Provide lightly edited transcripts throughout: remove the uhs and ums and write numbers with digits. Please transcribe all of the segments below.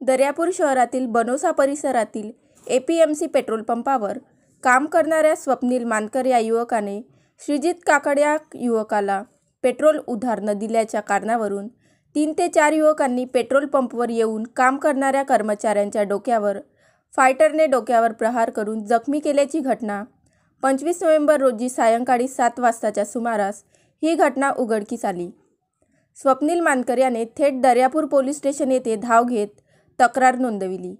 दर्यापूर शहरातील बनोसा परिसरातील APMC petrol पंपावर काम करणाऱ्या स्वप्नील मानकर या युवकाने श्रीजित काकड या युवकाला पेट्रोल उधार न दिल्याच्या कारणावरून 3 ते 4 युवकांनी पेट्रोल पंपवर येऊन काम करणाऱ्या कर्मचाऱ्यांच्या डोक्यावर फायटरने डोक्यावर प्रहार करून जखमी केल्याची घटना 25 नोव्हेंबर रोजी सायंकाळी 7 वाजताच्या सुमारास ही घटना उघडकीस आली। स्वप्नील मानकर याने थेट दर्यापूर पोलीस स्टेशन येथे धाव घेत तक्रार नोंदविली।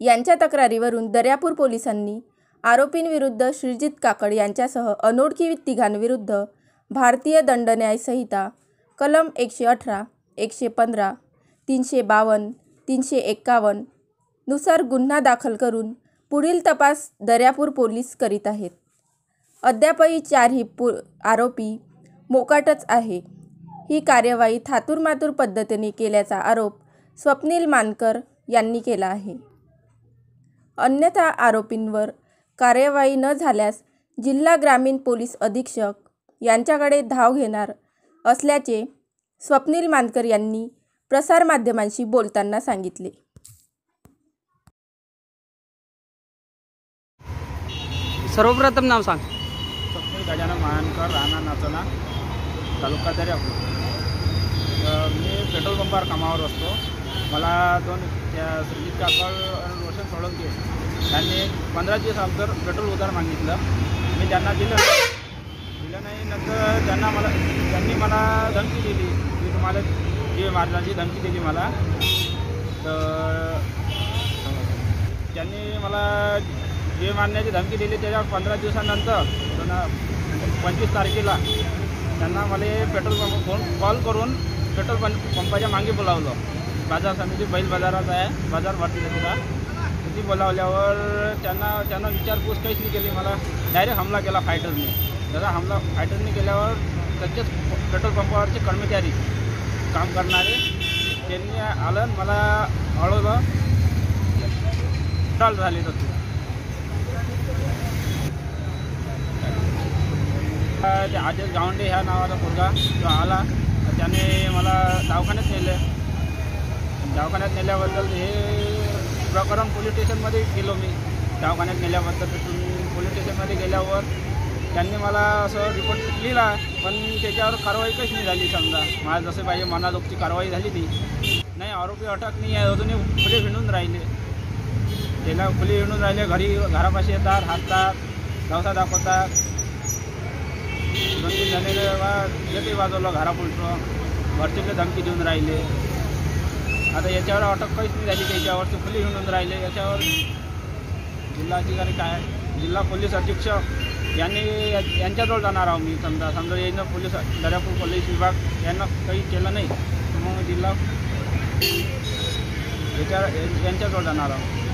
यांच्या तक्रारीवरून दर्यापूर पोलिसांनी आरोपींविरुद्ध श्रीजित काकड यांच्यासह अनोळखी तिघांविरुद्ध भारतीय दंडन्याय संहिता कलम 118, 115, 352, 351 नुसार गुन्हा दाखल करून पुढील तपास दर्यापूर पोलीस करीत आहेत। अद्यापही 4ही आरोपी मोकाटच आहे। ही कार्यवाही थातुरमातुर पद्धतीने केल्याचा आरोप स्वप्नील मानकर यांनी केला आहे। अन्यथा आरोपींवर कार्यवाही न झाल्यास जिल्हा ग्रामीण पोलीस अधीक्षक यांच्याकडे धाव घेणार असल्याचे स्वप्नील मानकर यांनी प्रसारमाध्यमांशी बोलताना सांगितले। सर्वप्रथम नाव सांग। स्वप्नील गजानन मानकर, राहणार नाचना, तालुका दर्यापूर। मी पेट्रोल पंपावर कामावर असतो। मला श्रीजित काकड आणि रोशन सोळंके यांनी 15 दिवस अगोदर पेट्रोल उधार मागितलं। मी त्यांना दिलं नाही। नंतर त्यांनी मला धमकी दिली की तुम्हाला जीव मारण्याची धमकी दिली मला। तर त्यांनी मला जीव मारण्याची धमकी दिली। त्याच्या 15 दिवसानंतर 25 तारखेला त्यांना मला पेट्रोल पंप कॉल करून पेट्रोल पंपाच्या मागे बोलावलं। बाजार समिती बैल बाजारात आहे, बाजार भरती सुद्धा तिथे बोलावल्यावर त्यांना विचारपूस काहीच नाही केली। मला डायरेक्ट हमला केला फायटरने। त्याचा हमला फायटरने केल्यावर त्याच्याच पेट्रोल पंपावरचे कर्मचारी काम करणारे त्यांनी आलं, मला अडवलं, टाळ झाली। तर ते आदेश गावंडे ह्या नावाचा मुलगा जो आला, त्याने मला दवाखान्यात नेले। दवाखान्यात नेल्याबद्दल हे प्रकरण पोलीस स्टेशनमध्ये गेलो। मी दवाखान्यात नेल्याबद्दल पोलीस स्टेशनमध्ये गेल्यावर त्यांनी मला असं रिपोर्ट लिहिला, पण त्याच्यावर कारवाई कशी नाही झाली। समजा मला जसे पाहिजे मनाजोगची कारवाई झाली नाही। आरोपी अटक नाही आहे, अजूनही खुले हिंडून राहिले। त्याला खुले हिंडून राहिले, घरापाशी येतात, हातात गावसा दाखवतात। 2-3 जणांनी येते वाजवलं घरापुढचं, घरचे धमकी देऊन राहिले। आता याच्यावर अटक काहीच नाही झाली, त्याच्यावर ते खुले हिंडून राहिले। याच्यावर जिल्हाधिकारी जिल्हा पोलीस अधीक्षक यांच्याजवळ जाणार आहोत मी। समजा यांना दर्यापूर पोलीस विभाग यांना काही केलं नाही तर मग जिल्हा यांच्याजवळ जाणार आहोत।